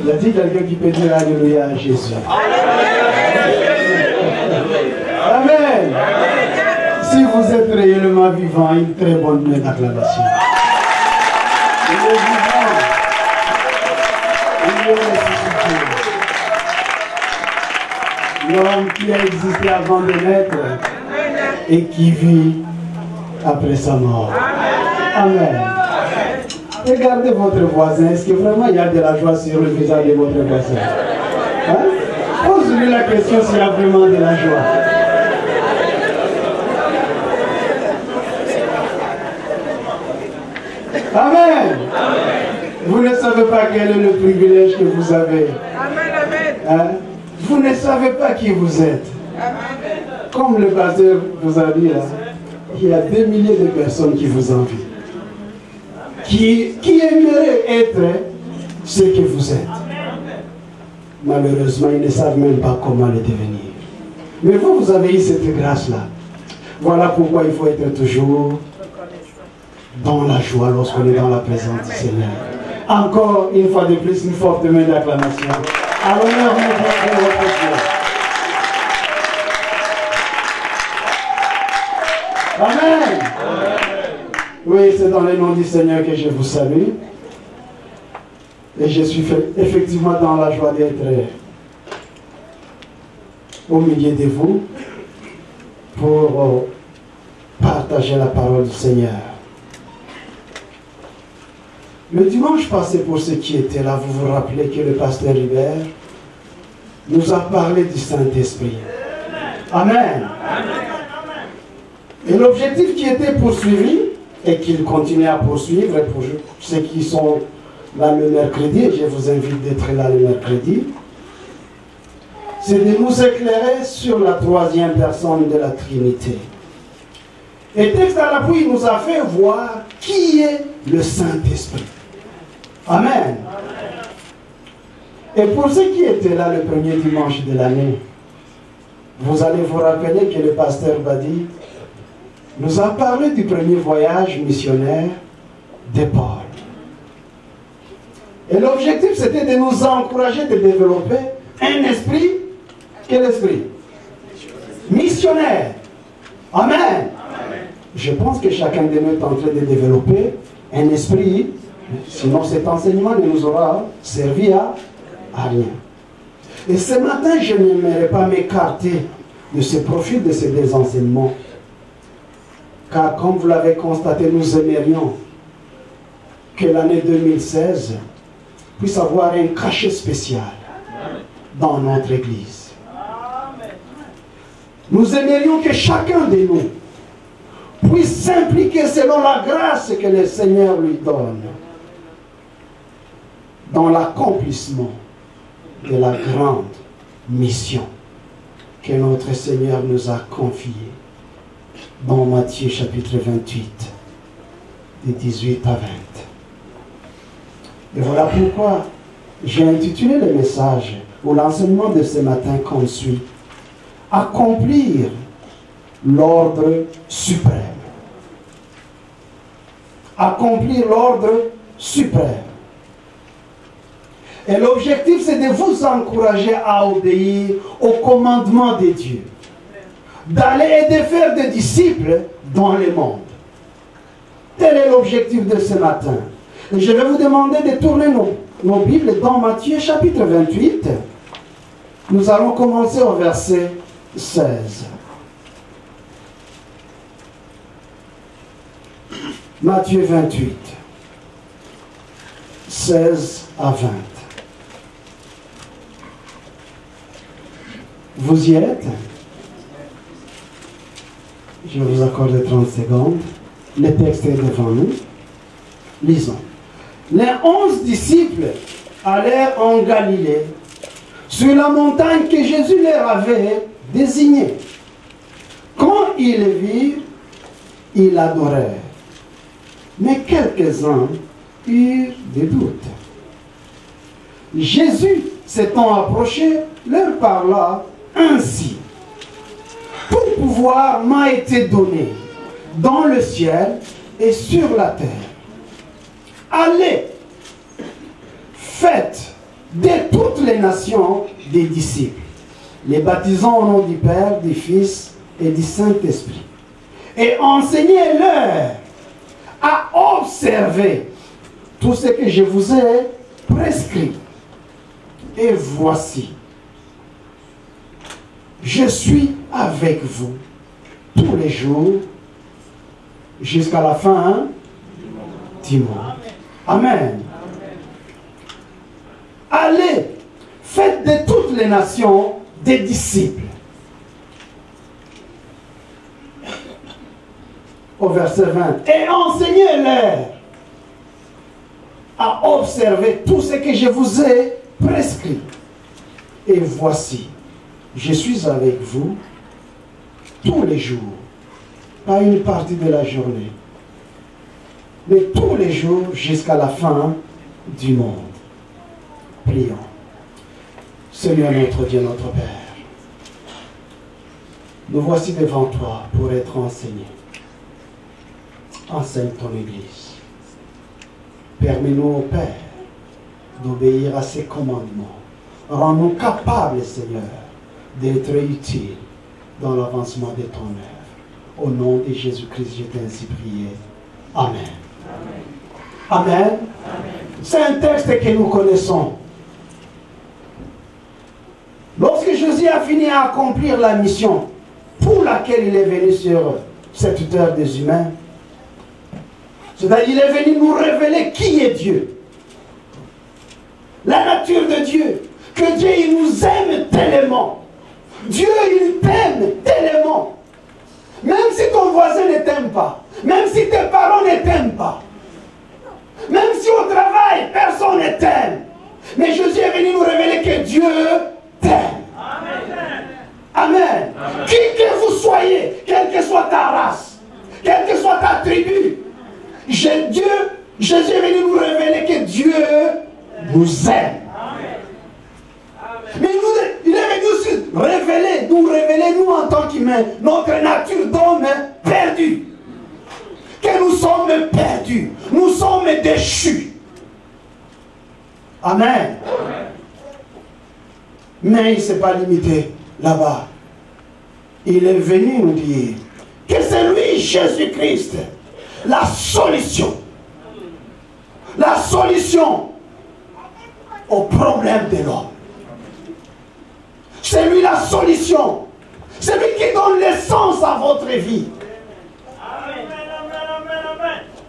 Il y a-t-il quelqu'un qui peut dire Alléluia à Jésus? Amen. Si vous êtes réellement vivant, une très bonne main d'acclamation. Il est vivant. Il est ressuscité. L'homme qui a existé avant de naître et qui vit après sa mort. Amen. Regardez votre voisin. Est-ce que vraiment il y a de la joie sur le visage de votre voisin? Hein? Pose-lui la question s'il y a vraiment de la joie. Amen. Vous ne savez pas quel est le privilège que vous avez. Hein? Vous ne savez pas qui vous êtes. Comme le pasteur vous a dit, là, il y a des milliers de personnes qui vous envient. Qui aimeraient être ce que vous êtes. Malheureusement, ils ne savent même pas comment le devenir. Mais vous, vous avez eu cette grâce-là. Voilà pourquoi il faut être toujours dans la joie lorsqu'on est dans la présence du Seigneur. Encore une fois de plus, une forte main d'acclamation. À l'honneur de votre Dieu. Amen. Oui, c'est dans le nom du Seigneur que je vous salue. Et je suis effectivement dans la joie d'être au milieu de vous pour partager la parole du Seigneur. Le dimanche passé, pour ceux qui étaient là, vous vous rappelez que le pasteur Hubert nous a parlé du Saint-Esprit. Amen. Et l'objectif qui était poursuivi, et qu'il continue à poursuivre, pour ceux qui sont là le mercredi, et je vous invite d'être là le mercredi, c'est de nous éclairer sur la troisième personne de la Trinité. Et texte à l'appui, il nous a fait voir qui est le Saint-Esprit. Amen. Et pour ceux qui étaient là le premier dimanche de l'année, vous allez vous rappeler que le pasteur Badi nous a parlé du premier voyage missionnaire de Paul. Et l'objectif, c'était de nous encourager de développer un esprit. Quel esprit? Missionnaire. Amen. Je pense que chacun de nous est en train de développer un esprit. Sinon, cet enseignement ne nous aura servi à rien. Et ce matin, je n'aimerais pas m'écarter de ce profil de ces deux enseignements. Car comme vous l'avez constaté, nous aimerions que l'année 2016 puisse avoir un cachet spécial dans notre Église. Nous aimerions que chacun de nous puisse s'impliquer selon la grâce que le Seigneur lui donne dans l'accomplissement de la grande mission que notre Seigneur nous a confiée dans Matthieu chapitre 28, de 18 à 20. Et voilà pourquoi j'ai intitulé le message ou l'enseignement de ce matin comme suit: accomplir l'ordre suprême. Accomplir l'ordre suprême. Et l'objectif, c'est de vous encourager à obéir au commandement de Dieu. D'aller et de faire des disciples dans le monde. Tel est l'objectif de ce matin. Et je vais vous demander de tourner nos Bibles dans Matthieu chapitre 28. Nous allons commencer au verset 16. Matthieu 28, 16 à 20. Vous y êtes? Je vous accorde 30 secondes. Le texte est devant nous. Lisons. Les 11 disciples allèrent en Galilée, sur la montagne que Jésus leur avait désignée. Quand ils le virent, ils l'adorèrent. Mais quelques-uns eurent des doutes. Jésus, s'étant approché, leur parla ainsi: tout pouvoir m'a été donné dans le ciel et sur la terre. Allez, faites de toutes les nations des disciples, les baptisant au nom du Père, du Fils et du Saint-Esprit, et enseignez-leur à observer tout ce que je vous ai prescrit. Et voici, je suis avec vous tous les jours jusqu'à la fin du monde. Amen. Allez, faites de toutes les nations des disciples. Au verset 20. Et enseignez-leur à observer tout ce que je vous ai prescrit. Et voici, je suis avec vous tous les jours, pas une partie de la journée, mais tous les jours jusqu'à la fin du monde. Prions. Seigneur notre Dieu, notre Père, nous voici devant toi pour être enseignés. Enseigne ton Église. Permets-nous, ô Père, d'obéir à ses commandements. Rends-nous capables, Seigneur, d'être utiles dans l'avancement de ton œuvre. Au nom de Jésus-Christ, je t'ai ainsi prié. Amen. Amen. Amen. Amen. C'est un texte que nous connaissons. Lorsque Jésus a fini à accomplir la mission pour laquelle il est venu sur cette terre des humains, c'est-à-dire il est venu nous révéler qui est Dieu, la nature de Dieu, que Dieu il nous aime tellement. Dieu il t'aime tellement. Même si ton voisin ne t'aime pas, même si tes parents ne t'aiment pas, même si au travail personne ne t'aime, mais Jésus est venu nous révéler que Dieu t'aime. Amen. Amen. Amen. Qui que vous soyez, quelle que soit ta race, quelle que soit ta tribu, Jésus est venu nous révéler que Dieu nous aime. Mais il est venu aussi nous révéler, nous en tant qu'humains, notre nature d'homme perdu. Que nous sommes perdus, nous sommes déchus. Amen. Mais il ne s'est pas limité là-bas. Il est venu nous dire que c'est lui, Jésus-Christ, la solution. La solution au problème de l'homme. C'est lui la solution. C'est lui qui donne l'essence à votre vie.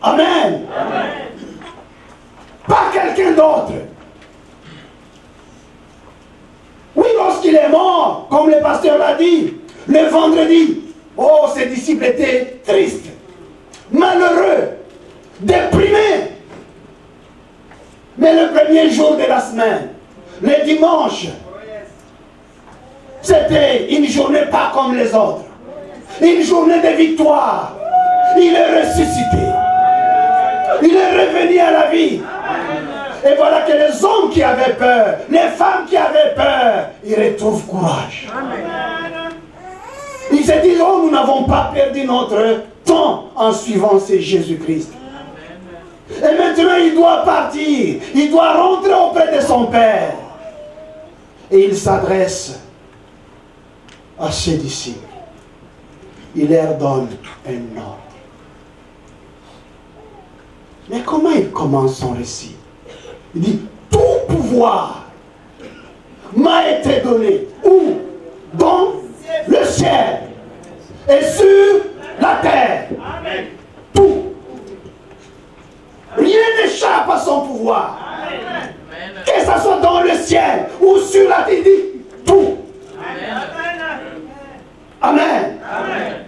Amen. Amen. Pas quelqu'un d'autre. Oui, lorsqu'il est mort, comme le pasteur l'a dit, le vendredi, oh, ses disciples étaient tristes, malheureux, déprimés. Mais le premier jour de la semaine, le dimanche, c'était une journée pas comme les autres. Une journée de victoire. Il est ressuscité. Il est revenu à la vie. Et voilà que les hommes qui avaient peur, les femmes qui avaient peur, ils retrouvent courage. Ils se disent, oh, nous n'avons pas perdu notre temps en suivant ce Jésus-Christ. Et maintenant, il doit partir. Il doit rentrer auprès de son Père. Et il s'adresse à ses disciples. Il leur donne un ordre. Mais comment il commence son récit? Il dit, tout pouvoir m'a été donné. Où? Dans le ciel et sur la terre. Amen. Tout. Rien n'échappe à son pouvoir. Amen. Que ce soit dans le ciel ou sur la terre, il dit tout. Amen. Amen.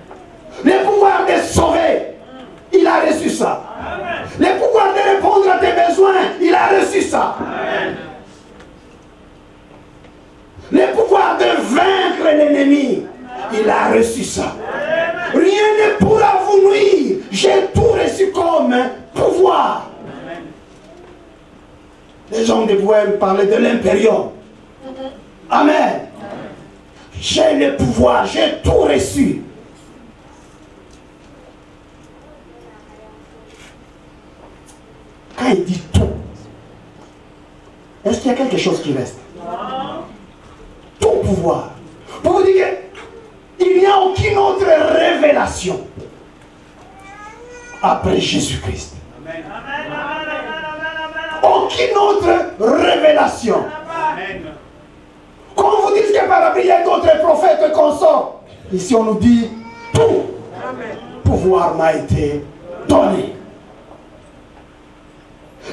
Le pouvoir de sauver, il a reçu ça. Amen. Le pouvoir de répondre à tes besoins, il a reçu ça. Amen. Le pouvoir de vaincre l'ennemi, il a reçu ça. Amen. Rien ne pourra vous nuire. J'ai tout reçu comme pouvoir. Amen. Les gens de Bohème parlaient de l'impérium. Amen. J'ai le pouvoir, j'ai tout reçu. Quand il dit tout, est-ce qu'il y a quelque chose qui reste? Tout pouvoir. Pour vous dire qu'il n'y a aucune autre révélation après Jésus-Christ. Aucune autre révélation. Quand on vous dit que par après il y a d'autres prophètes qu'on sort, ici on nous dit tout pouvoir m'a été donné.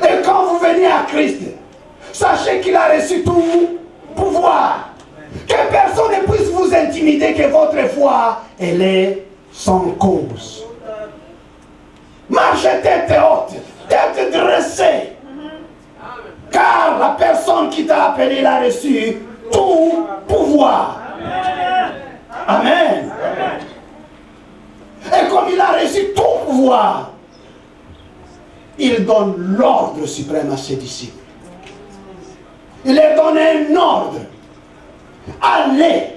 Et quand vous venez à Christ, sachez qu'il a reçu tout pouvoir. Que personne ne puisse vous intimider, que votre foi, elle est sans cause. Marchez tête haute, tête dressée. Car la personne qui t'a appelé, elle a reçu tout pouvoir. Amen. Et comme il a reçu tout pouvoir, il donne l'ordre suprême à ses disciples. Il leur donne un ordre. Allez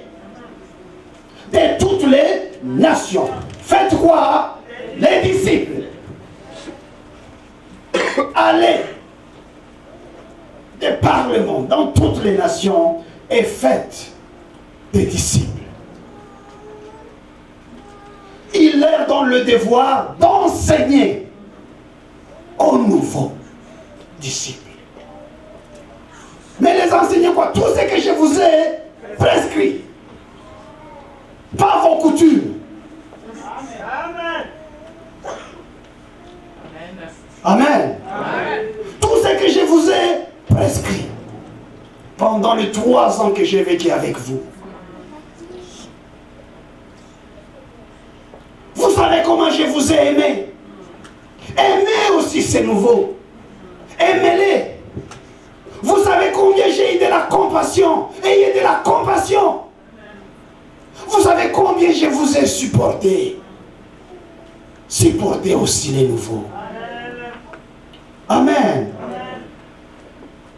de toutes les nations. Faites quoi? Les disciples. Allez de par le monde, dans toutes les nations, et faites des disciples. Il leur donne le devoir d'enseigner aux nouveaux disciples. Mais les enseignants quoi? Tout ce que je vous ai prescrit. Pas vos coutumes. Amen. Amen. Tout ce que je vous ai prescrit pendant les 3 ans que j'ai vécu avec vous. Vous savez comment je vous ai aimé. Aimez aussi ces nouveaux. Aimez-les. Vous savez combien j'ai eu de la compassion. Ayez de la compassion. Vous savez combien je vous ai supporté. Supportez aussi les nouveaux. Amen.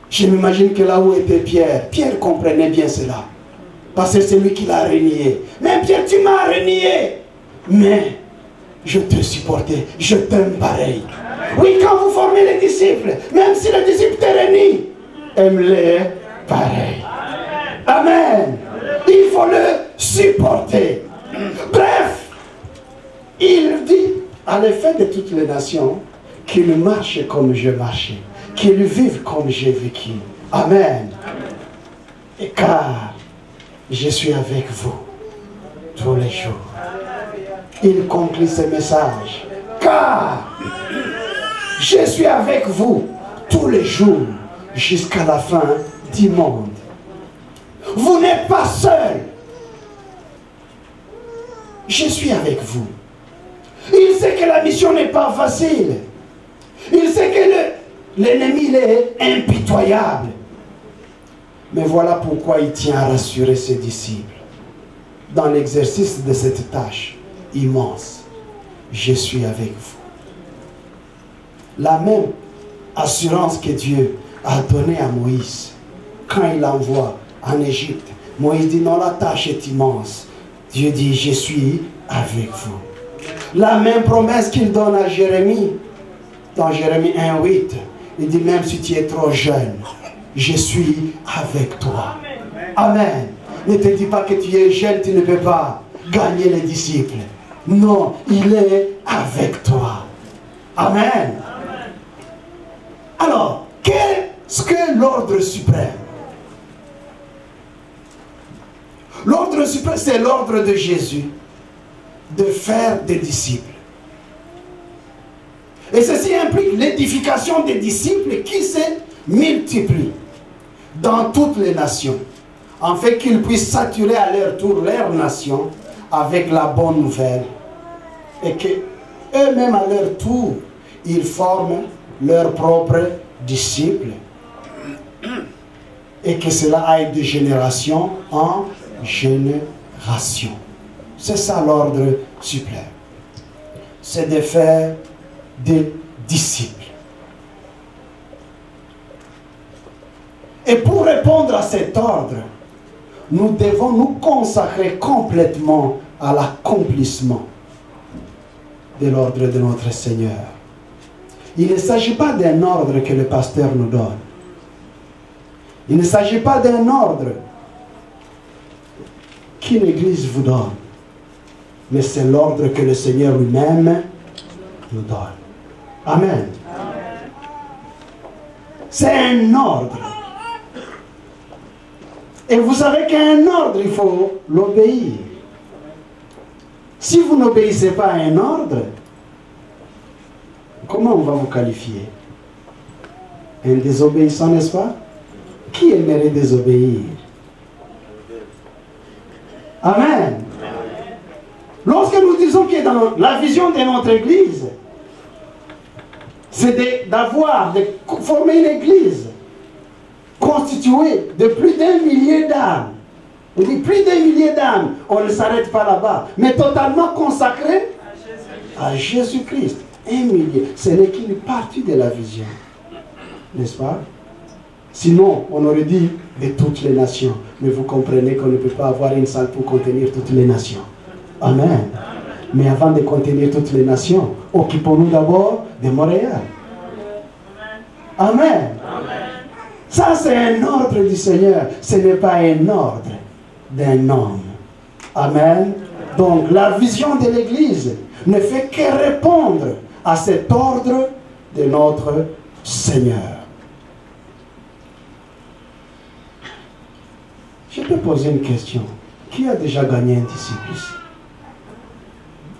Je m'imagine que là où était Pierre, Pierre comprenait bien cela. Parce que c'est lui qui l'a renié. Mais Pierre, tu m'as renié. Mais je te supportais, je t'aime pareil. Oui, quand vous formez les disciples, même si le disciple te renie, aime-les pareil. Amen. Il faut le supporter. Bref, il dit à l'effet de toutes les nations qu'ils marchent comme je marchais, qu'ils vivent comme j'ai vécu. Amen. Et car je suis avec vous tous les jours. Il conclut ce message. Car je suis avec vous tous les jours jusqu'à la fin du monde. Vous n'êtes pas seul. Je suis avec vous. Il sait que la mission n'est pas facile. Il sait que l'ennemi est impitoyable. Mais voilà pourquoi il tient à rassurer ses disciples. Dans l'exercice de cette tâche immense, je suis avec vous. La même assurance que Dieu a donnée à Moïse quand il l'envoie en Égypte. Moïse dit non, la tâche est immense. Dieu dit je suis avec vous. La même promesse qu'il donne à Jérémie dans Jérémie 1:8. Il dit même si tu es trop jeune, je suis avec toi. Amen. Ne te dis pas que tu es jeune, tu ne peux pas gagner les disciples. Non, il est avec toi. Amen. Alors, qu'est-ce que l'ordre suprême? L'ordre suprême, c'est l'ordre de Jésus de faire des disciples. Et ceci implique l'édification des disciples qui se multiplient dans toutes les nations, afin qu'ils puissent saturer à leur tour leur nation avec la bonne nouvelle, et que eux-mêmes à leur tour, ils forment leurs propres disciples, et que cela aille de génération en génération. C'est ça l'ordre suprême. C'est de faire des disciples. Et pour répondre à cet ordre, nous devons nous consacrer complètement à l'accomplissement de l'ordre de notre Seigneur. Il ne s'agit pas d'un ordre que le pasteur nous donne. Il ne s'agit pas d'un ordre qu'une église vous donne, mais c'est l'ordre que le Seigneur lui-même nous donne. Amen. C'est un ordre. Et vous savez qu'un ordre, il faut l'obéir. Si vous n'obéissez pas à un ordre, comment on va vous qualifier? Un désobéissant, n'est-ce pas? Qui aimerait désobéir? Amen. Lorsque nous disons que dans la vision de notre église, c'est de former une église constituée de plus d'1 millier d'âmes. On dit plus d'1 millier d'âmes. On ne s'arrête pas là-bas, mais totalement consacré à Jésus-Christ. 1 millier. Ce n'est qu'une partie de la vision. N'est-ce pas? Sinon, on aurait dit de toutes les nations. Mais vous comprenez qu'on ne peut pas avoir une salle pour contenir toutes les nations. Amen. Mais avant de contenir toutes les nations, occupons-nous d'abord de Montréal. Amen. Ça, c'est un ordre du Seigneur. Ce n'est pas un ordre d'un homme. Amen. Donc, la vision de l'Église ne fait que répondre à cet ordre de notre Seigneur. Je peux poser une question. Qui a déjà gagné un disciple ici?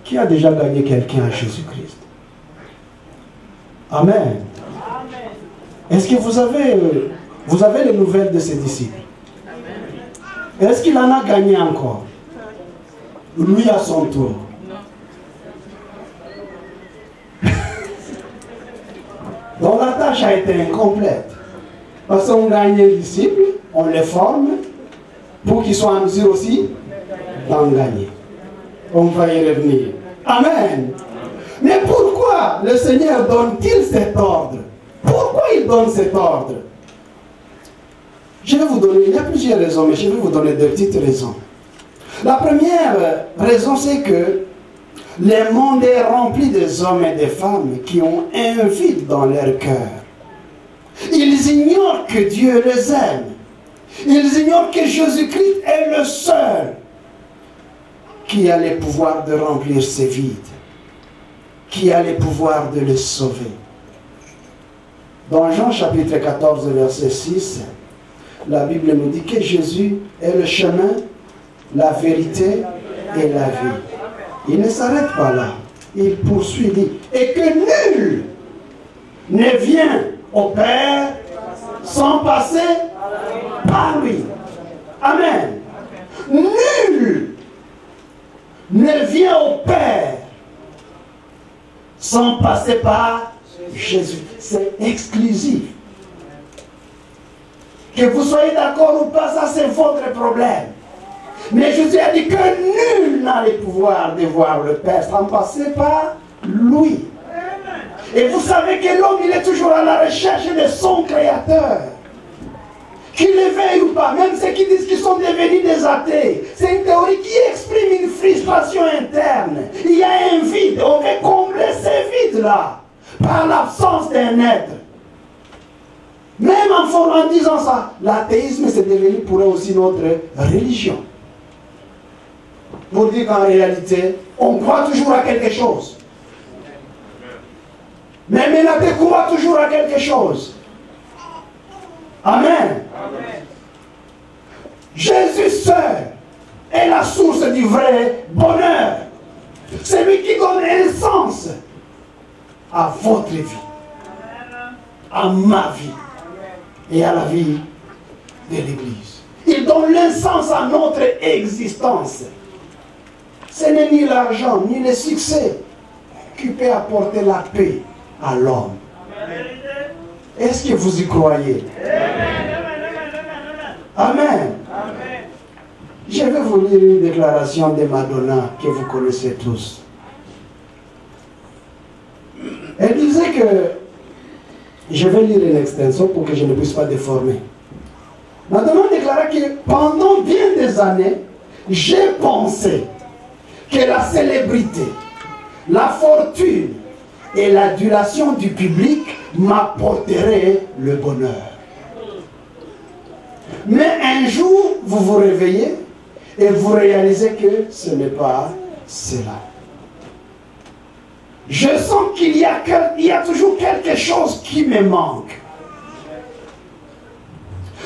Qui a déjà gagné quelqu'un à Jésus-Christ? Amen. Est-ce que vous avez les nouvelles de ces disciples? Est-ce qu'il en a gagné encore? Lui à son tour. Donc la tâche a été incomplète. Parce qu'on gagne un disciple, on les forme pour qu'ils soient en mesure aussi d'en gagner. On va y revenir. Amen. Mais pourquoi le Seigneur donne-t-il cet ordre? Pourquoi il donne cet ordre? Je vais vous donner, il y a plusieurs raisons, mais je vais vous donner deux petites raisons. La première raison, c'est que le monde est rempli des hommes et des femmes qui ont un vide dans leur cœur. Ils ignorent que Dieu les aime. Ils ignorent que Jésus-Christ est le seul qui a le pouvoir de remplir ces vides, qui a le pouvoir de les sauver. Dans Jean chapitre 14, verset 6, la Bible nous dit que Jésus est le chemin, la vérité et la vie. Il ne s'arrête pas là. Il poursuit, dit, et que nul ne vient au Père sans passer par lui. Amen. Nul ne vient au Père sans passer par Jésus. C'est exclusif. Que vous soyez d'accord ou pas, ça c'est votre problème. Mais Jésus a dit que nul n'a le pouvoir de voir le Père sans passer par lui. Et vous savez que l'homme, il est toujours à la recherche de son Créateur. Qu'il le veuille ou pas, même ceux qui disent qu'ils sont devenus des athées, c'est une théorie qui exprime une frustration interne. Il y a un vide, on veut combler ce vide-là par l'absence d'un être. Même en disant ça, l'athéisme c'est devenu pour eux aussi notre religion. Pour dire qu'en réalité, on croit toujours à quelque chose. Même un athée croit toujours à quelque chose. Amen. Amen. Jésus seul est la source du vrai bonheur. C'est lui qui donne un sens à votre vie, à ma vie et à la vie de l'Église. Il donne un sens à notre existence. Ce n'est ni l'argent, ni le succès qui peut apporter la paix à l'homme. Est-ce que vous y croyez? Amen. Amen. Je vais vous lire une déclaration de Madonna que vous connaissez tous. Elle disait que, je vais lire une extension pour que je ne puisse pas déformer. Madonna déclara que pendant bien des années, j'ai pensé que la célébrité, la fortune et l'adulation du public m'apporteraient le bonheur. Mais un jour, vous vous réveillez et vous réalisez que ce n'est pas cela. Je sens qu'il y a toujours quelque chose qui me manque.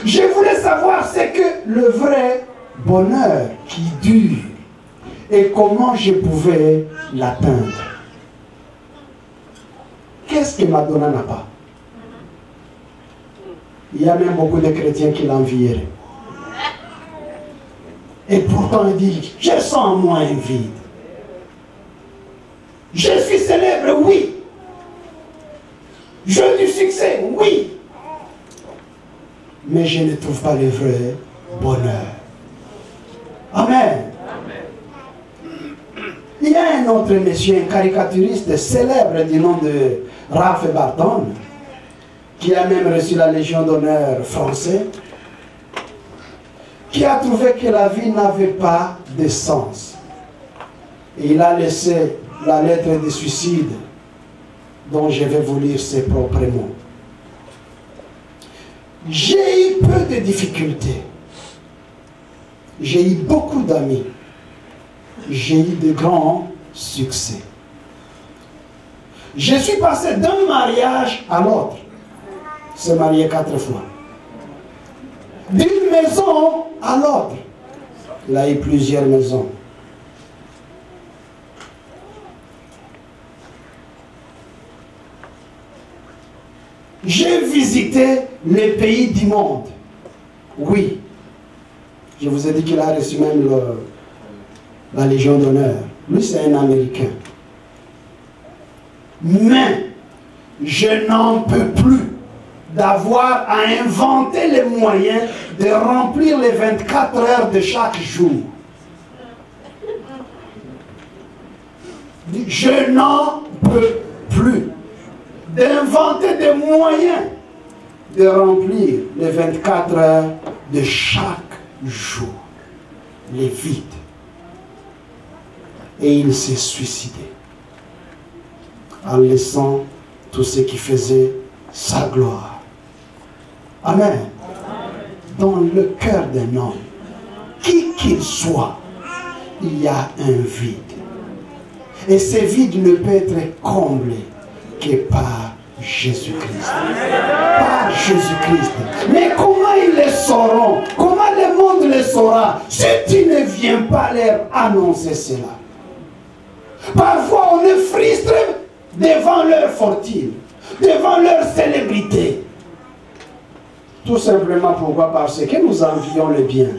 Je voulais savoir c'est que le vrai bonheur qui dure et comment je pouvais l'atteindre. Qu'est-ce que Madonna n'a pas? Il y a même beaucoup de chrétiens qui l'envieraient. Et pourtant il dit, je sens en moi un vide. Je suis célèbre, oui. Je veux du succès, oui. Mais je ne trouve pas le vrai bonheur. Amen. Il y a un autre monsieur, un caricaturiste célèbre du nom de Ralph Barton, qui a même reçu la Légion d'honneur française, qui a trouvé que la vie n'avait pas de sens. Et il a laissé la lettre de suicide dont je vais vous lire ses propres mots. J'ai eu peu de difficultés. J'ai eu beaucoup d'amis. J'ai eu de grands succès. Je suis passé d'un mariage à l'autre. Se marié 4 fois. D'une maison à l'autre. Il a eu plusieurs maisons. J'ai visité les pays du monde. Oui. Je vous ai dit qu'il a reçu même la Légion d'honneur. Lui, c'est un Américain. Mais je n'en peux plus d'avoir à inventer les moyens de remplir les 24 heures de chaque jour. Je n'en peux plus d'inventer des moyens de remplir les 24 heures de chaque jour. Les vides. Et il s'est suicidé en laissant tout ce qui faisait sa gloire. Amen. Dans le cœur d'un homme, qui qu'il soit, il y a un vide. Et ce vide ne peut être comblé que par Jésus-Christ. Par Jésus-Christ. Mais comment ils le sauront? Comment le monde le saura si tu ne viens pas leur annoncer cela? Parfois on est frustré devant leur fortune, devant leur célébrité. Tout simplement pourquoi? Parce que nous envions le bien.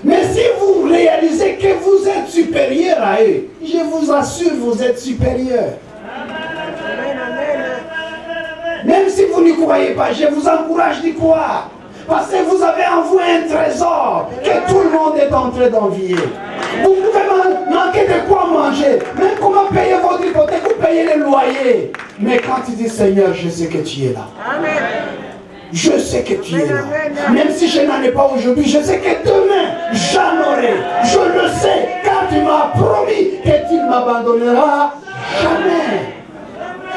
Mais si vous réalisez que vous êtes supérieur à eux, je vous assure, vous êtes supérieur. Même si vous n'y croyez pas, je vous encourage d'y croire. Parce que vous avez en vous un trésor que tout le monde est en train d'envier. Vous pouvez manquer de quoi manger, même comment payer votre hypothèque ou payer les loyers. Mais quand tu dis Seigneur, je sais que tu es là. Amen. Je sais que tu es là. Même si je n'en ai pas aujourd'hui, je sais que demain, j'en aurai. Je le sais, car tu m'as promis que tu ne m'abandonneras jamais.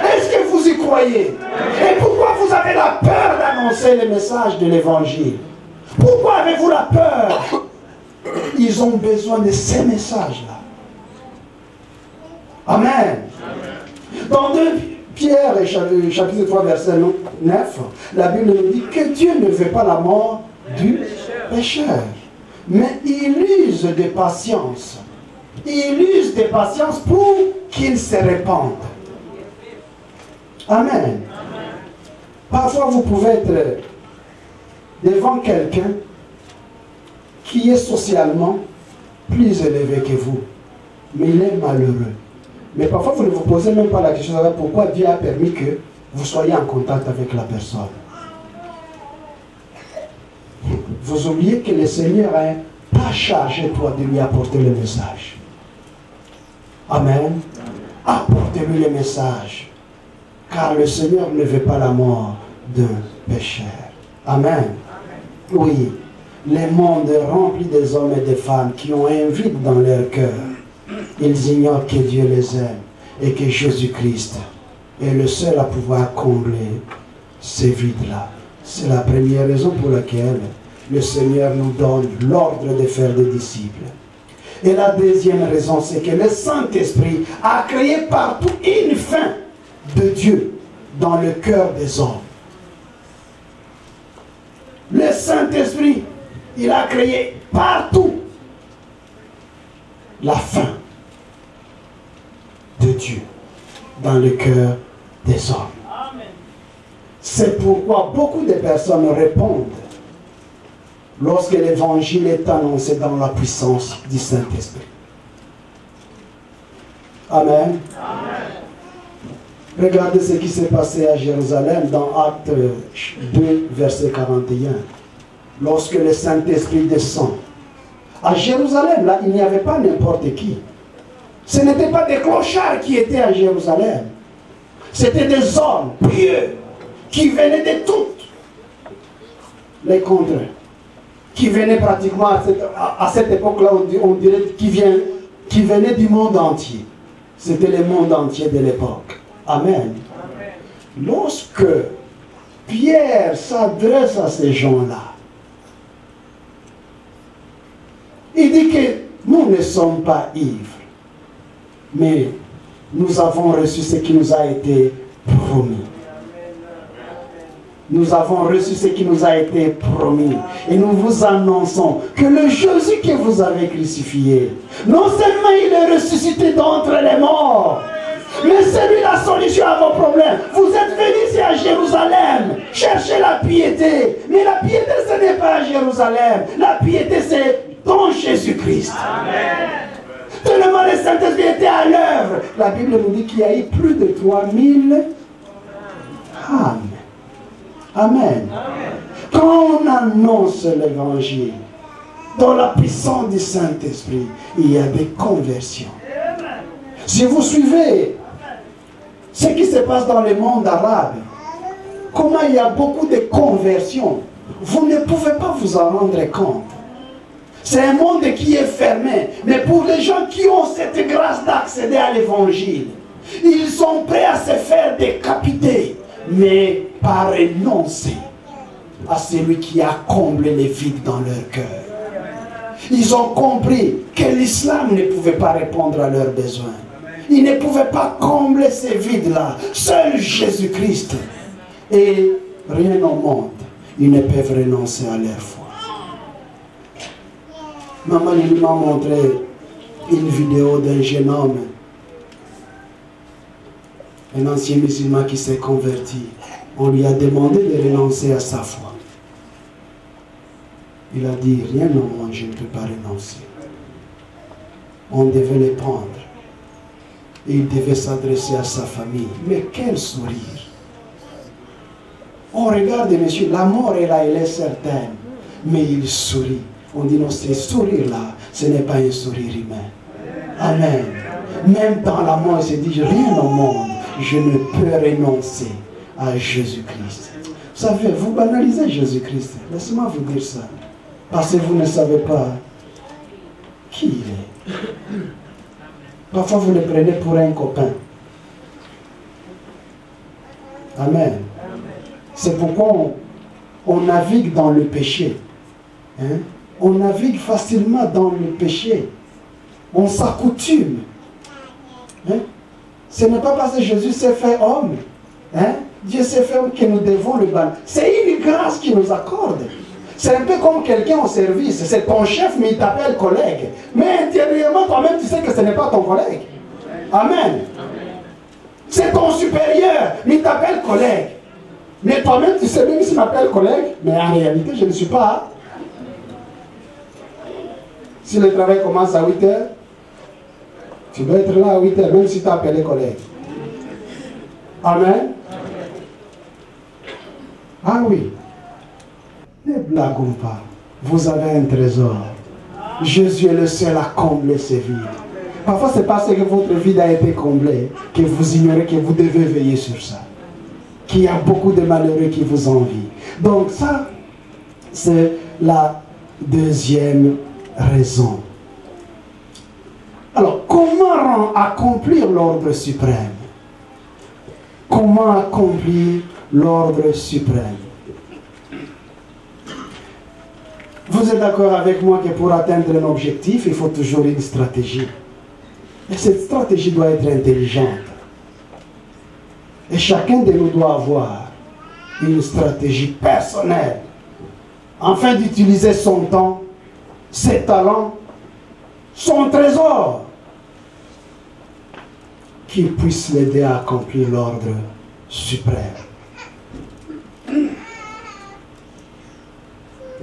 Est-ce que vous y croyez? Et pourquoi vous avez la peur d'annoncer le message de l'évangile? Pourquoi avez-vous la peur? Ils ont besoin de ces messages-là. Amen. Dans 2 Pierre, chapitre 3, verset 9, la Bible nous dit que Dieu ne veut pas la mort du pécheur, mais il use de patience. Il use de patience pour qu'il se répande. Amen. Parfois, vous pouvez être devant quelqu'un qui est socialement plus élevé que vous, mais il est malheureux. Mais parfois, vous ne vous posez même pas la question de pourquoi Dieu a permis que vous soyez en contact avec la personne. Vous oubliez que le Seigneur n'a pas chargé toi de lui apporter le message. Amen. Apportez-lui le message. Car le Seigneur ne veut pas la mort d'un pécheur. Amen. Oui, le monde est rempli des hommes et des femmes qui ont un vide dans leur cœur. Ils ignorent que Dieu les aime et que Jésus-Christ est le seul à pouvoir combler ces vides-là. C'est la première raison pour laquelle le Seigneur nous donne l'ordre de faire des disciples. Et la deuxième raison, c'est que le Saint-Esprit a créé partout une fin de Dieu dans le cœur des hommes. Le Saint-Esprit, il a créé partout la fin de Dieu dans le cœur des hommes. C'est pourquoi beaucoup de personnes répondent lorsque l'évangile est annoncé dans la puissance du Saint-Esprit. Amen. Amen. Regardez ce qui s'est passé à Jérusalem dans Actes 2, verset 41. Lorsque le Saint-Esprit descend. À Jérusalem, là, il n'y avait pas n'importe qui. Ce n'étaient pas des clochards qui étaient à Jérusalem. C'était des hommes pieux qui venaient de toutes les contrées. Qui venaient pratiquement à cette époque-là, on dirait qui venaient du monde entier. C'était le monde entier de l'époque. Amen. Amen. Lorsque Pierre s'adresse à ces gens-là, il dit que nous ne sommes pas ivres, mais nous avons reçu ce qui nous a été promis. Nous avons reçu ce qui nous a été promis. Et nous vous annonçons que le Jésus que vous avez crucifié, non seulement il est ressuscité d'entre les morts, mais c'est lui la solution à vos problèmes. Vous êtes venus ici à Jérusalem chercher la piété. Mais la piété, ce n'est pas à Jérusalem. La piété, c'est dans Jésus-Christ. Tellement le Saint-Esprit était à l'œuvre. La Bible nous dit qu'il y a eu plus de 3000 âmes. Amen. Quand on annonce l'évangile dans la puissance du Saint-Esprit, il y a des conversions. Si vous suivez ce qui se passe dans le monde arabe, comment il y a beaucoup de conversions, vous ne pouvez pas vous en rendre compte. C'est un monde qui est fermé. Mais pour les gens qui ont cette grâce d'accéder à l'évangile, ils sont prêts à se faire décapiter, mais pas renoncer à celui qui a comblé les vides dans leur cœur. Ils ont compris que l'islam ne pouvait pas répondre à leurs besoins. Il ne pouvait pas combler ces vides-là. Seul Jésus-Christ. Et rien au monde, ils ne peuvent renoncer à leur foi. Maman m'a montré une vidéo d'un jeune homme, un ancien musulman qui s'est converti. On lui a demandé de renoncer à sa foi. Il a dit, rien au monde, je ne peux pas renoncer. On devait le prendre. Et il devait s'adresser à sa famille. Mais quel sourire! On regarde, monsieur, la mort est là, elle est certaine. Mais il sourit. On dit non, ce sourire-là, ce n'est pas un sourire humain. Amen. Même dans la mort, il se dit, rien au monde, je ne peux renoncer à Jésus-Christ. Vous savez, vous banalisez Jésus-Christ. Laissez-moi vous dire ça. Parce que vous ne savez pas qui il est. Parfois, vous le prenez pour un copain. Amen. C'est pourquoi on navigue dans le péché. Hein? On navigue facilement dans le péché. On s'accoutume. Hein? Ce n'est pas parce que Jésus s'est fait homme. Hein? Dieu s'est fait homme que nous devons le ban. C'est une grâce qu'il nous accorde. C'est un peu comme quelqu'un au service. C'est ton chef, mais il t'appelle collègue. Mais intérieurement, toi-même, tu sais que ce n'est pas ton collègue. Amen. C'est ton supérieur, mais il t'appelle collègue. Mais toi-même, tu sais même s'il m'appelle collègue, mais en réalité, je ne suis pas. Si le travail commence à 8 heures, tu dois être là à 8 heures, même si tu as appelé collègue. Amen. Ah oui. Ne blaguons pas. Vous avez un trésor. Jésus est le seul à combler ces vides. Parfois, c'est parce que votre vide a été comblé que vous ignorez que vous devez veiller sur ça. Qu'il y a beaucoup de malheureux qui vous envient. Donc ça, c'est la deuxième raison. Alors, comment accomplir l'ordre suprême? Comment accomplir l'ordre suprême? Vous êtes d'accord avec moi que pour atteindre un objectif, il faut toujours une stratégie. Et cette stratégie doit être intelligente. Et chacun de nous doit avoir une stratégie personnelle afin d'utiliser son temps, ses talents, son trésor qui puisse l'aider à accomplir l'ordre suprême.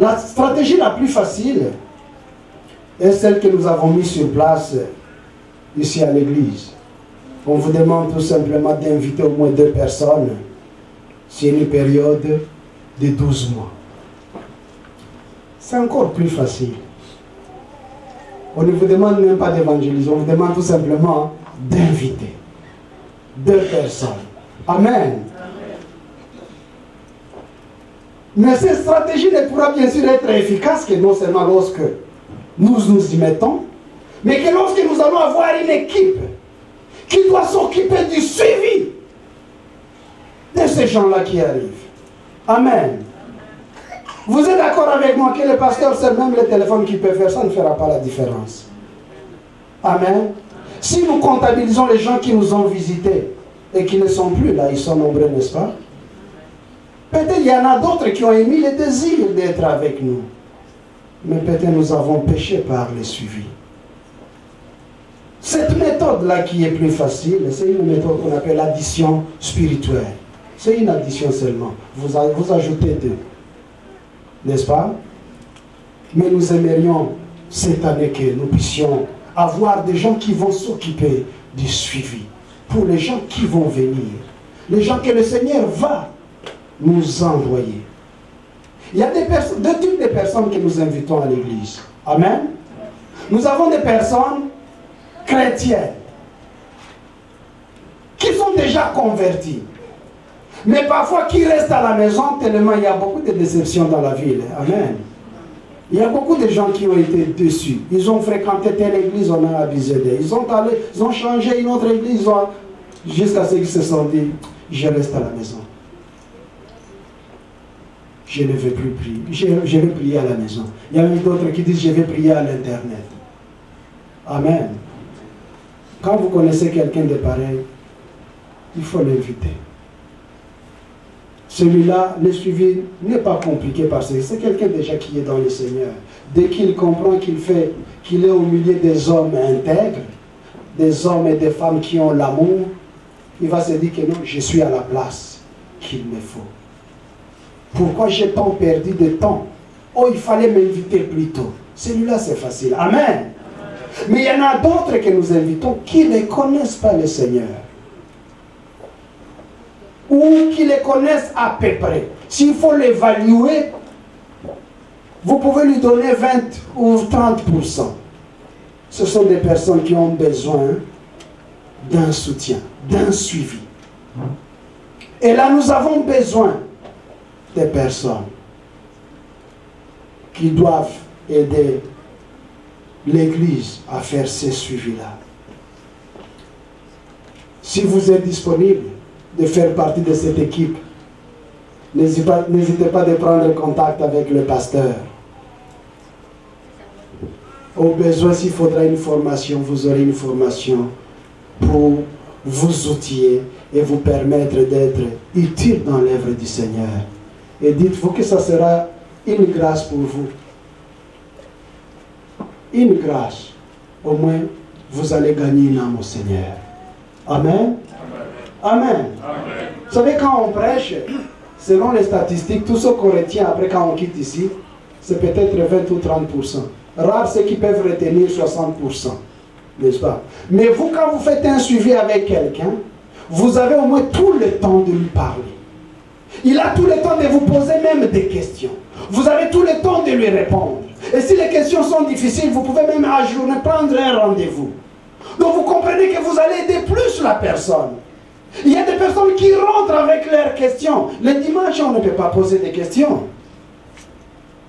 La stratégie la plus facile est celle que nous avons mise sur place ici à l'église. On vous demande tout simplement d'inviter au moins 2 personnes sur une période de 12 mois. C'est encore plus facile. On ne vous demande même pas d'évangéliser, on vous demande tout simplement d'inviter 2 personnes. Amen. Mais cette stratégie ne pourra bien sûr être efficace que non seulement lorsque nous nous y mettons, mais que lorsque nous allons avoir une équipe qui doit s'occuper du suivi de ces gens-là qui arrivent. Amen. Vous êtes d'accord avec moi que le pasteur, c'est même le téléphone qui peut faire ça, ne fera pas la différence. Amen. Si nous comptabilisons les gens qui nous ont visités et qui ne sont plus là, ils sont nombreux, n'est-ce pas? Peut-être il y en a d'autres qui ont émis le désir d'être avec nous. Mais peut-être nous avons péché par les suivis. Cette méthode-là qui est plus facile, c'est une méthode qu'on appelle l'addition spirituelle. C'est une addition seulement. Vous ajoutez 2. N'est-ce pas? Mais nous aimerions cette année que nous puissions avoir des gens qui vont s'occuper du suivi. Pour les gens qui vont venir. Les gens que le Seigneur va nous envoyer. Il y a 2 types de personnes que nous invitons à l'église. Amen. Nous avons des personnes chrétiennes qui sont déjà converties, mais parfois qui restent à la maison tellement il y a beaucoup de déceptions dans la ville. Amen. Il y a beaucoup de gens qui ont été déçus. Ils ont fréquenté telle église, on a abusé d'eux. Ils ont changé une autre église jusqu'à ce qu'ils se sont dit, je reste à la maison. Je ne vais plus prier. Je vais prier à la maison. Il y a eu d'autres qui disent, je vais prier à l'internet. Amen. Quand vous connaissez quelqu'un de pareil, il faut l'inviter. Celui-là, le suivi n'est pas compliqué parce que c'est quelqu'un déjà qui est dans le Seigneur. Dès qu'il comprend qu'il est au milieu des hommes intègres, des hommes et des femmes qui ont l'amour, il va se dire que non, je suis à la place qu'il me faut. Pourquoi j'ai tant perdu de temps? Oh, il fallait m'inviter plus tôt. Celui-là, c'est facile. Amen. Mais il y en a d'autres que nous invitons qui ne connaissent pas le Seigneur. Ou qui les connaissent à peu près. S'il faut l'évaluer, vous pouvez lui donner 20 ou 30%. Ce sont des personnes qui ont besoin d'un soutien, d'un suivi. Et là, nous avons besoin des personnes qui doivent aider l'Église à faire ces suivis-là. Si vous êtes disponible de faire partie de cette équipe, n'hésitez pas de prendre contact avec le pasteur. Au besoin, s'il faudra une formation, vous aurez une formation pour vous outiller et vous permettre d'être utile dans l'œuvre du Seigneur. Et dites-vous que ça sera une grâce pour vous. Une grâce. Au moins, vous allez gagner une âme au Seigneur. Amen. Amen. Amen. Vous savez, quand on prêche, selon les statistiques, tout ce qu'on retient après quand on quitte ici, c'est peut-être 20 ou 30%. Rares ceux qui peuvent retenir 60%. N'est-ce pas? Mais vous, quand vous faites un suivi avec quelqu'un, vous avez au moins tout le temps de lui parler. Il a tout le temps de vous poser même des questions. Vous avez tout le temps de lui répondre. Et si les questions sont difficiles, vous pouvez même ajourner, prendre un rendez-vous. Donc vous comprenez que vous allez aider plus la personne. Il y a des personnes qui rentrent avec leurs questions. Le dimanche, on ne peut pas poser des questions.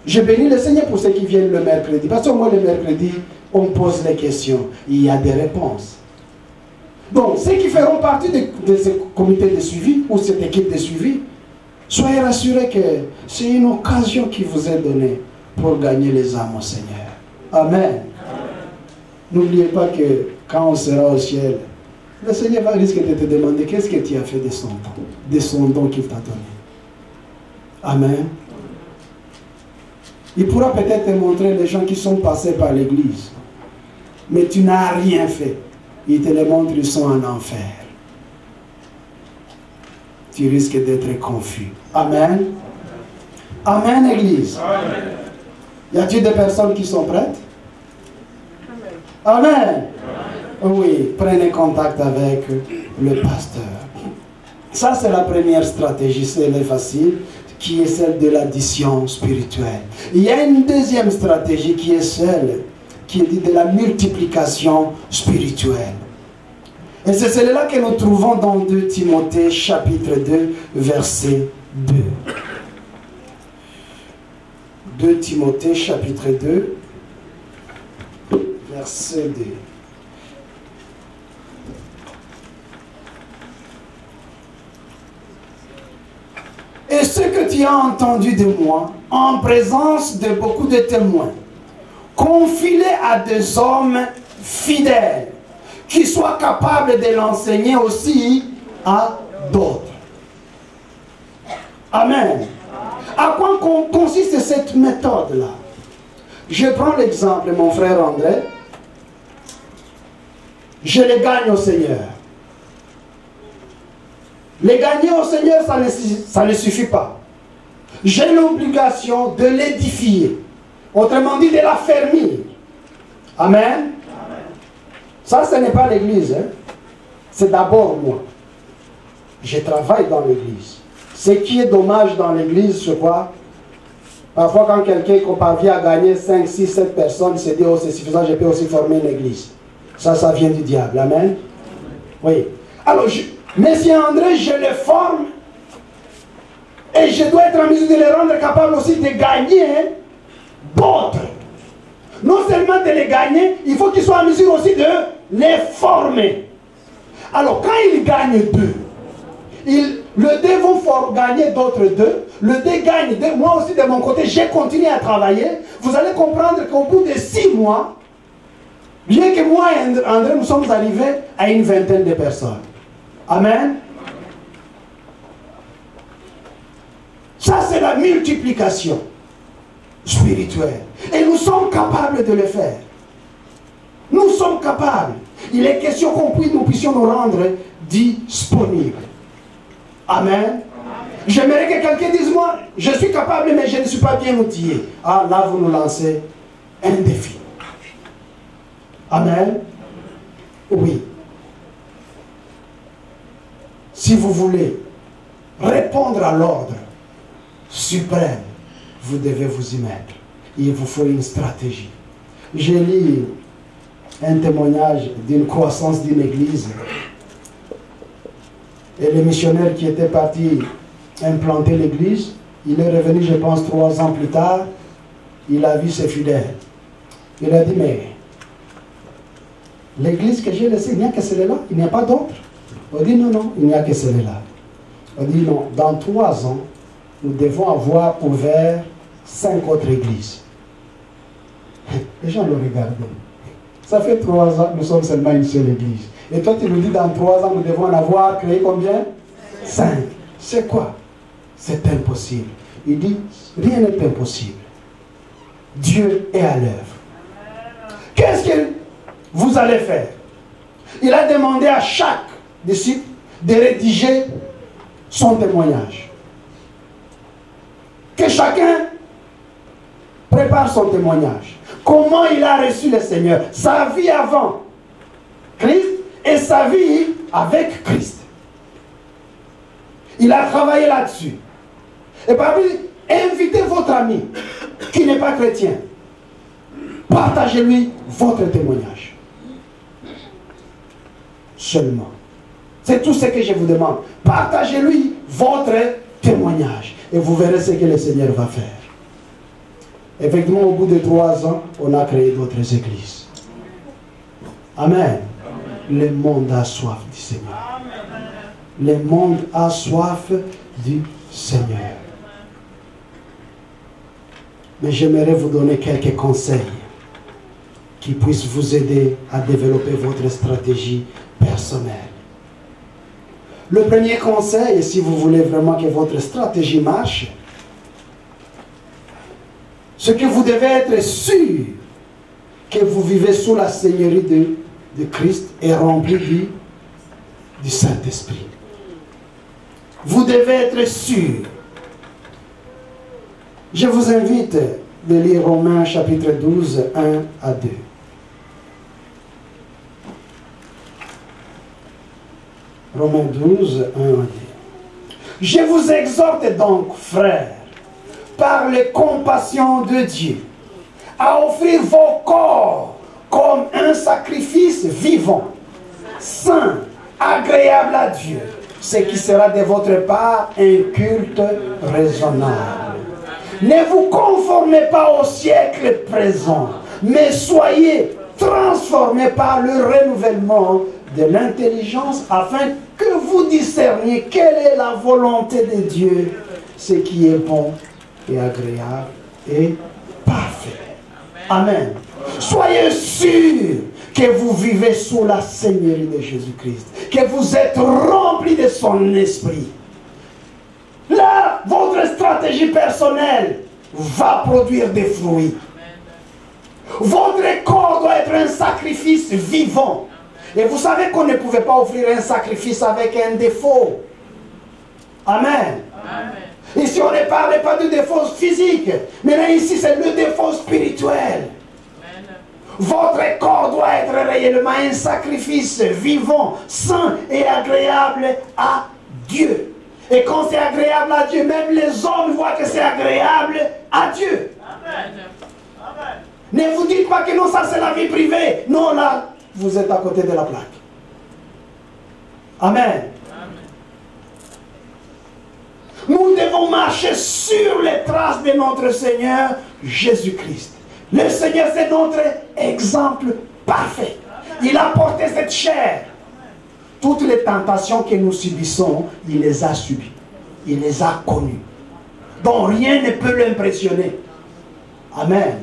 Je bénis le Seigneur pour ceux qui viennent le mercredi. Parce que moi, le mercredi, on pose les questions. Il y a des réponses. Donc, ceux qui feront partie de ce comité de suivi ou cette équipe de suivi, soyez rassurés que c'est une occasion qui vous est donnée pour gagner les âmes au Seigneur. Amen. N'oubliez pas que quand on sera au ciel, le Seigneur va risquer de te demander qu'est-ce que tu as fait de son don qu'il t'a donné. Amen. Il pourra peut-être te montrer les gens qui sont passés par l'église, mais tu n'as rien fait. Il te les montre, ils sont en enfer. Tu risques d'être confus. Amen. Amen, Église. Amen. Y a-t-il des personnes qui sont prêtes? Amen. Amen. Oui, prenez contact avec le pasteur. Ça, c'est la première stratégie, c'est facile, qui est celle de l'addition spirituelle. Il y a une deuxième stratégie qui est celle qui est dit de la multiplication spirituelle. Et c'est celle-là que nous trouvons dans 2 Timothée chapitre 2, verset 2. 2 Timothée chapitre 2, verset 2. Et ce que tu as entendu de moi, en présence de beaucoup de témoins, confie-le à des hommes fidèles, qui soient capables de l'enseigner aussi à d'autres. Amen. À quoi consiste cette méthode-là? Je prends l'exemple, mon frère André. Je les gagne au Seigneur. Les gagner au Seigneur, ça ne suffit pas. J'ai l'obligation de l'édifier. Autrement dit, de la fermer. Amen. Ça, ce n'est pas l'église. Hein? C'est d'abord moi. Je travaille dans l'église. Ce qui est dommage dans l'église, c'est quoi? Parfois, quand quelqu'un parvient à gagner 5, 6, 7 personnes, il se dit, oh, c'est suffisant, je peux aussi former une église. Ça vient du diable. Amen. Oui. Alors, Monsieur André, je le forme et je dois être en mesure de les rendre capables aussi de gagner d'autres. Non seulement de les gagner, il faut qu'ils soient en mesure aussi de les former. Alors, quand ils gagnent 2, le 2 vont gagner d'autres 2, le 2 gagne 2, moi aussi de mon côté, j'ai continué à travailler. Vous allez comprendre qu'au bout de 6 mois, bien que moi et André, nous sommes arrivés à une vingtaine de personnes. Amen. Ça, c'est la multiplication spirituelle. Et nous sommes capables de le faire. Nous sommes capables. Il est question nous puissions nous rendre disponibles. Amen. J'aimerais que quelqu'un dise, moi, je suis capable, mais je ne suis pas bien outillé. Ah, là, vous nous lancez un défi. Amen. Oui. Si vous voulez répondre à l'ordre suprême, vous devez vous y mettre. Il vous faut une stratégie. J'ai lu un témoignage d'une croissance d'une église. Et le missionnaire qui était parti implanter l'église, il est revenu, je pense, 3 ans plus tard. Il a vu ses fidèles. Il a dit, mais l'église que j'ai laissée, il n'y a que celle-là, il n'y a pas d'autre. On dit non, non, il n'y a que celle-là. On dit non, dans 3 ans, nous devons avoir ouvert 5 autres églises. Les gens le regardaient. Ça fait 3 ans que nous sommes seulement une seule église. Et toi, tu nous dis dans 3 ans, nous devons en avoir créé combien? 5. C'est quoi? C'est impossible. Il dit, rien n'est impossible. Dieu est à l'œuvre. Qu'est-ce que vous allez faire? Il a demandé à chaque disciple de rédiger son témoignage. Que chacun prépare son témoignage. Comment il a reçu le Seigneur, sa vie avant Christ et sa vie avec Christ. Il a travaillé là-dessus. Et parmi, invitez votre ami qui n'est pas chrétien. Partagez-lui votre témoignage. Seulement. C'est tout ce que je vous demande. Partagez-lui votre témoignage. Et vous verrez ce que le Seigneur va faire. Effectivement, au bout de 3 ans, on a créé d'autres églises. Amen. Le monde a soif du Seigneur. Le monde a soif du Seigneur. Mais j'aimerais vous donner quelques conseils qui puissent vous aider à développer votre stratégie personnelle. Le premier conseil, si vous voulez vraiment que votre stratégie marche, c'est que vous devez être sûr que vous vivez sous la Seigneurie de Christ et rempli du Saint-Esprit. Vous devez être sûr. Je vous invite de lire Romains chapitre 12, 1 à 2. Romains 12, 1 à 2. Je vous exhorte donc, frères, par les compassions de Dieu, à offrir vos corps comme un sacrifice vivant, saint, agréable à Dieu, ce qui sera de votre part un culte raisonnable. Ne vous conformez pas au siècle présent, mais soyez transformés par le renouvellement de l'intelligence afin que vous discerniez quelle est la volonté de Dieu, ce qui est bon et agréable et parfait. Amen. Soyez sûrs que vous vivez sous la Seigneurie de Jésus-Christ, que vous êtes remplis de son esprit. Là, votre stratégie personnelle va produire des fruits. Votre corps doit être un sacrifice vivant. Et vous savez qu'on ne pouvait pas offrir un sacrifice avec un défaut. Amen. Amen. Ici, on ne parlait pas de défaut physique. Mais là, ici, c'est le défaut spirituel. Amen. Votre corps doit être réellement un sacrifice vivant, saint et agréable à Dieu. Et quand c'est agréable à Dieu, même les hommes voient que c'est agréable à Dieu. Amen. Amen. Ne vous dites pas que non, ça c'est la vie privée. Non, là, vous êtes à côté de la plaque. Amen. Nous devons marcher sur les traces de notre Seigneur Jésus-Christ. Le Seigneur, c'est notre exemple parfait. Il a porté cette chair. Toutes les tentations que nous subissons, il les a subies. Il les a connues. Donc rien ne peut l'impressionner. Amen.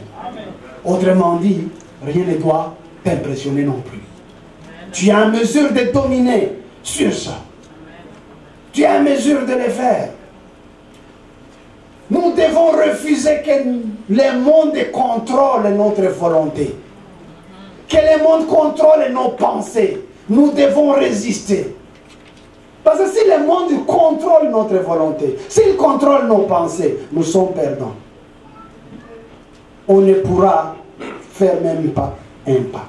Autrement dit, rien ne doit t'impressionner non plus. Tu es en mesure de dominer sur ça. Tu es en mesure de le faire. Nous devons refuser que le monde contrôle notre volonté. Que le monde contrôle nos pensées. Nous devons résister. Parce que si le monde contrôle notre volonté, s'il contrôle nos pensées, nous sommes perdants. On ne pourra faire même pas un pas.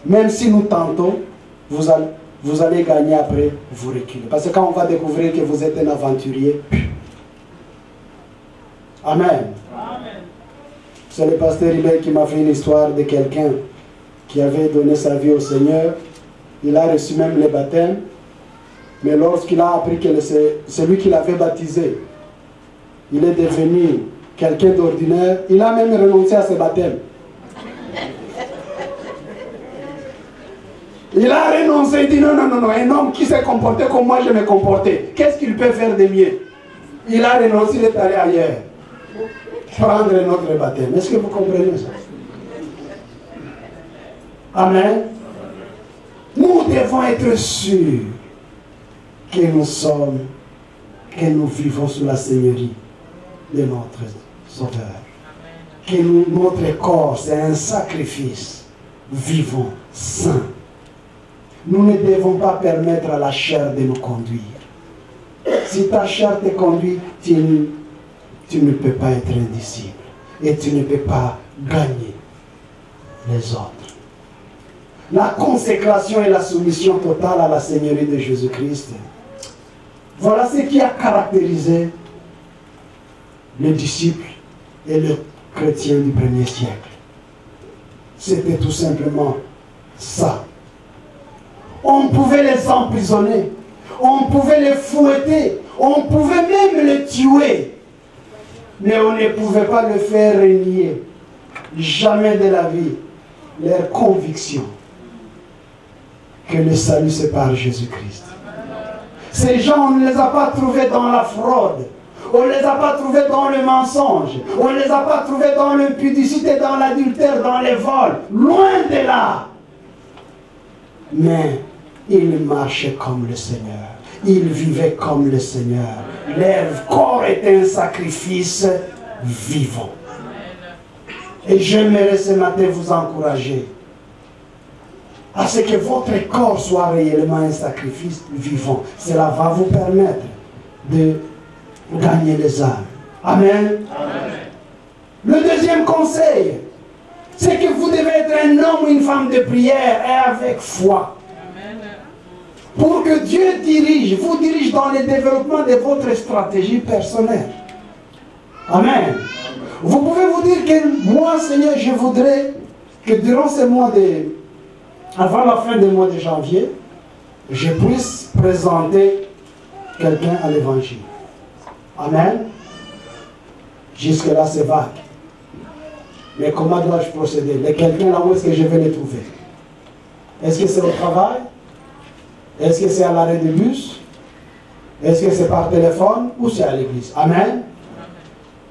Même si nous tentons, vous allez gagner après, vous reculez. Parce que quand on va découvrir que vous êtes un aventurier, Amen. C'est le pasteur Hubert qui m'a fait une histoire de quelqu'un qui avait donné sa vie au Seigneur. Il a reçu même le baptême. Mais lorsqu'il a appris que c'est lui qui l'avait baptisé, il est devenu quelqu'un d'ordinaire. Il a même renoncé à ce baptême. Il a renoncé, il dit non, un homme qui s'est comporté comme moi je me comportais, qu'est-ce qu'il peut faire de mieux? Il a renoncé, il est allé ailleurs. Prendre notre baptême. Est-ce que vous comprenez ça? Amen. Nous devons être sûrs que que nous vivons sous la Seigneurie de notre Sauveur. Que notre corps, c'est un sacrifice vivant, saint. Nous ne devons pas permettre à la chair de nous conduire. Si ta chair te conduit, tu ne peux pas être un disciple. Et tu ne peux pas gagner les autres. La consécration et la soumission totale à la Seigneurie de Jésus-Christ. Voilà ce qui a caractérisé les disciples et les chrétiens du premier siècle. C'était tout simplement ça. On pouvait les emprisonner, on pouvait les fouetter, on pouvait même les tuer. Mais on ne pouvait pas le faire renier. Jamais de la vie. Leur conviction que le salut c'est par Jésus-Christ. Ces gens, on ne les a pas trouvés dans la fraude. On ne les a pas trouvés dans le mensonge. On ne les a pas trouvés dans l'impudicité, dans l'adultère, dans les vols. Loin de là. Mais ils marchaient comme le Seigneur. Ils vivaient comme le Seigneur. Leur corps était un sacrifice vivant. Et j'aimerais ce matin vous encourager à ce que votre corps soit réellement un sacrifice vivant. Cela va vous permettre de gagner les âmes. Amen. Amen. Le deuxième conseil, c'est que vous devez être un homme ou une femme de prière et avec foi. Amen. Pour que Dieu vous dirige dans le développement de votre stratégie personnelle. Amen. Vous pouvez vous dire que moi, Seigneur, je voudrais que durant ces mois avant la fin du mois de janvier, je puisse présenter quelqu'un à l'évangile. Amen. Jusque-là, c'est vague. Mais comment dois-je procéder? Les quelqu'un là, où est-ce que je vais les trouver? Est-ce que c'est au travail? Est-ce que c'est à l'arrêt de bus? Est-ce que c'est par téléphone? Ou c'est à l'église? Amen.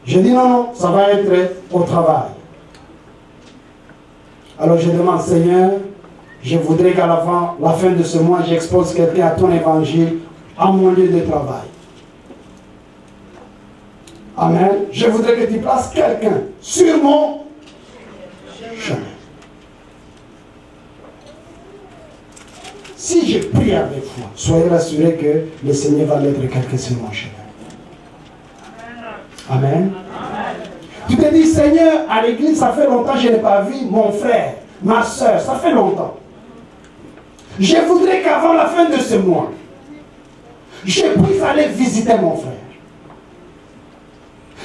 Je dis non, ça va être au travail. Alors je demande, Seigneur, je voudrais qu'à la fin de ce mois, j'expose quelqu'un à ton évangile à mon lieu de travail. Amen. Je voudrais que tu places quelqu'un sur mon chemin. Si je prie avec foi, soyez rassurés que le Seigneur va mettre quelqu'un sur mon chemin. Amen. Tu te dis, Seigneur, à l'église, ça fait longtemps que je n'ai pas vu mon frère, ma soeur, ça fait longtemps. Je voudrais qu'avant la fin de ce mois, je puisse aller visiter mon frère.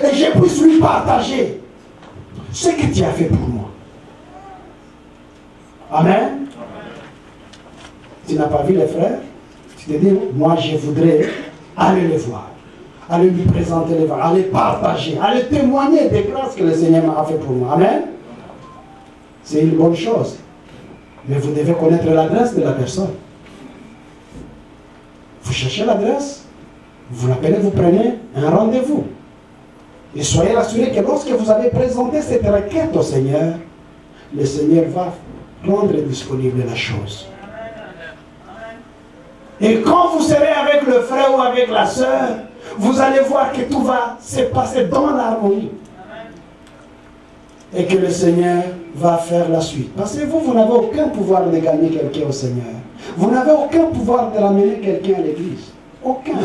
Et je puisse lui partager ce que tu as fait pour moi. Amen. Tu n'as pas vu les frères? Tu te dis, moi je voudrais aller les voir. Aller lui présenter les voir, aller partager, aller témoigner des grâces que le Seigneur m'a fait pour moi. Amen. C'est une bonne chose. Mais vous devez connaître l'adresse de la personne. Vous cherchez l'adresse, vous l'appelez, vous prenez un rendez-vous. Et soyez rassurés que lorsque vous avez présenté cette requête au Seigneur, le Seigneur va rendre disponible la chose. Et quand vous serez avec le frère ou avec la sœur, vous allez voir que tout va se passer dans l'harmonie. Et que le Seigneur va faire la suite. Parce que vous n'avez aucun pouvoir de gagner quelqu'un au Seigneur. Vous n'avez aucun pouvoir de ramener quelqu'un à l'église. Aucun.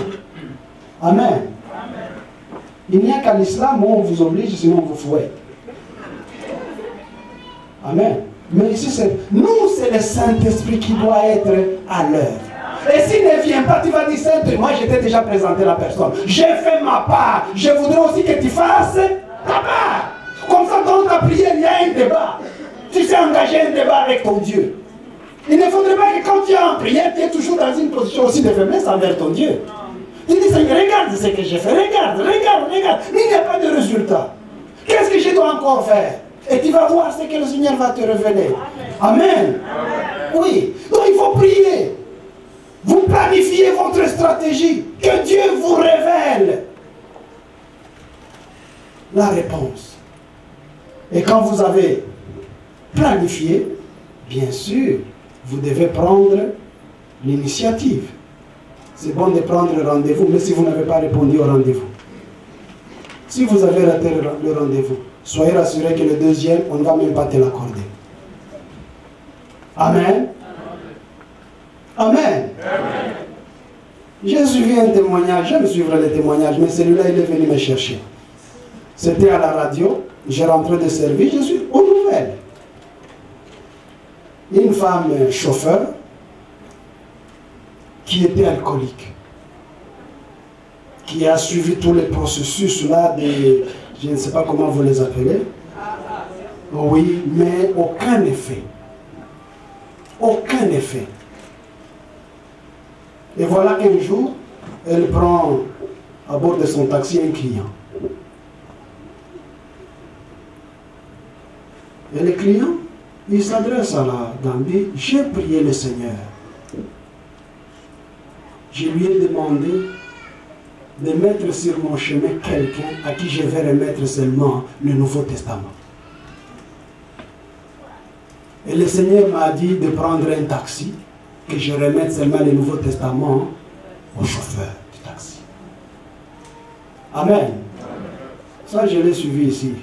Amen. Il n'y a qu'à l'islam où on vous oblige, sinon on vous fouette. Amen. Mais ici, c'est le Saint-Esprit qui doit être à l'œuvre. Et s'il ne vient pas, tu vas dire, Saint, moi je t'ai déjà présenté la personne. J'ai fait ma part. Je voudrais aussi que tu fasses ta part. Comme ça, dans ta prière, il y a un débat. Tu sais engager un débat avec ton Dieu. Il ne faudrait pas que quand tu es en prière, tu es toujours dans une position aussi de faiblesse envers ton Dieu. Tu dis, Seigneur, regarde ce que j'ai fait. Regarde. Mais il n'y a pas de résultat. Qu'est-ce que je dois encore faire? Et tu vas voir ce que le Seigneur va te révéler. Amen. Oui. Donc il faut prier. Vous planifiez votre stratégie. Que Dieu vous révèle la réponse. Et quand vous avez planifié, bien sûr, vous devez prendre l'initiative. C'est bon de prendre le rendez-vous, mais si vous n'avez pas répondu au rendez-vous. Si vous avez raté le rendez-vous, soyez rassurés que le deuxième, on ne va même pas te l'accorder. Amen. Amen. J'ai suivi un témoignage, j'aime suivre les témoignages, mais celui-là, il est venu me chercher. C'était à la radio, j'ai rentré de service, je suis aux nouvelles. Une femme chauffeur qui était alcoolique, qui a suivi tous les processus là, je ne sais pas comment vous les appelez. Oui, mais aucun effet. Aucun effet. Et voilà qu'un jour, elle prend à bord de son taxi un client. Et le client, il s'adresse à la dame, dit, j'ai prié le Seigneur. Je lui ai demandé de mettre sur mon chemin quelqu'un à qui je vais remettre seulement le Nouveau Testament. Et le Seigneur m'a dit de prendre un taxi, que je remette seulement le Nouveau Testament au chauffeur du taxi. Amen. Ça, je l'ai suivi ici.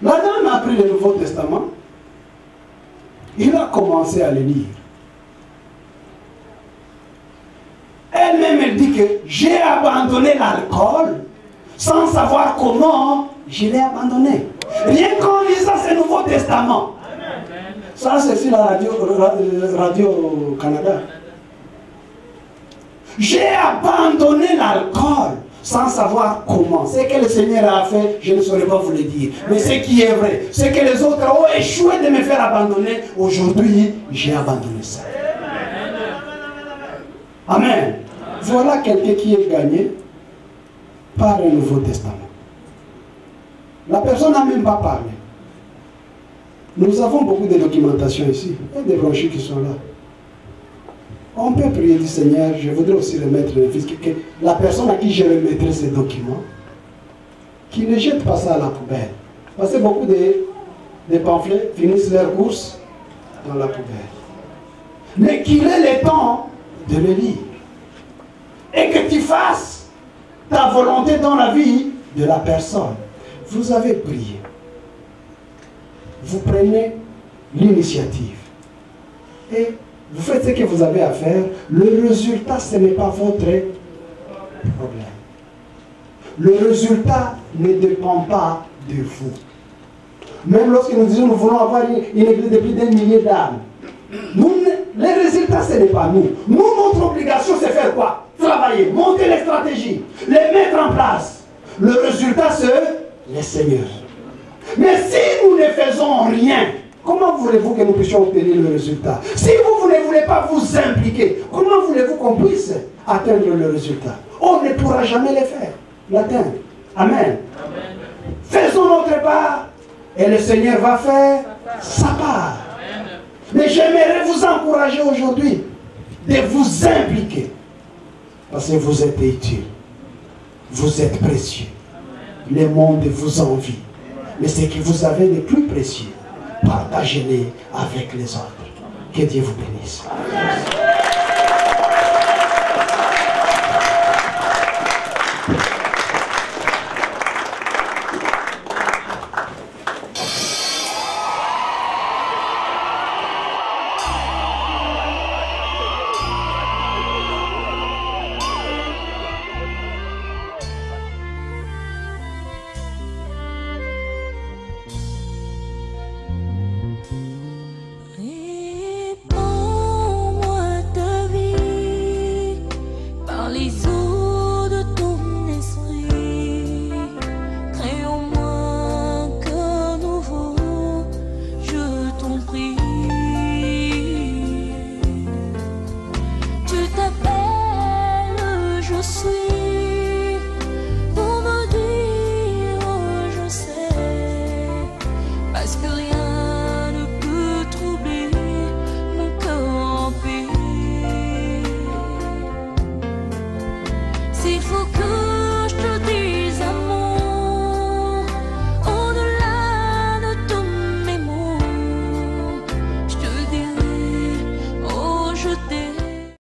La dame a pris le Nouveau Testament. Il a commencé à le lire. Elle-même, elle dit que j'ai abandonné l'alcool sans savoir comment je l'ai abandonné. Rien qu'en lisant ce Nouveau Testament. Ça, c'est sur la radio Canada. J'ai abandonné l'alcool sans savoir comment. Ce que le Seigneur a fait, je ne saurais pas vous le dire. Mais ce qui est vrai, c'est que les autres ont échoué de me faire abandonner. Aujourd'hui, j'ai abandonné ça. Amen. Voilà quelqu'un qui est gagné par le Nouveau Testament. La personne n'a même pas parlé. Nous avons beaucoup de documentation ici. Il y a des brochures qui sont là. On peut prier du Seigneur. Je voudrais aussi remettre le fils. Que la personne à qui je remettrai ces documents, qui ne jette pas ça à la poubelle. Parce que beaucoup de pamphlets finissent leur course dans la poubelle. Mais qu'il ait le temps de le lire. Et que tu fasses ta volonté dans la vie de la personne. Vous avez prié. Vous prenez l'initiative. Et vous faites ce que vous avez à faire. Le résultat, ce n'est pas votre problème. Le résultat ne dépend pas de vous. Même lorsque nous disons que nous voulons avoir une église de plus d'1 millier d'âmes. Les résultats, ce n'est pas nous. Nous, notre obligation, c'est faire quoi? Travailler, monter les stratégies, les mettre en place. Le résultat, c'est le Seigneur. Mais si nous ne faisons rien, comment voulez-vous que nous puissions obtenir le résultat? Si vous ne voulez pas vous impliquer, comment voulez-vous qu'on puisse atteindre le résultat? On ne pourra jamais le faire, l'atteindre. Amen. Amen. Faisons notre part et le Seigneur va faire sa part. Amen. Mais j'aimerais vous encourager aujourd'hui de vous impliquer. Parce que vous êtes utile. Vous êtes précieux. Le monde vous envie. Mais ce que vous avez de plus précieux, partagez-les avec les autres. Que Dieu vous bénisse.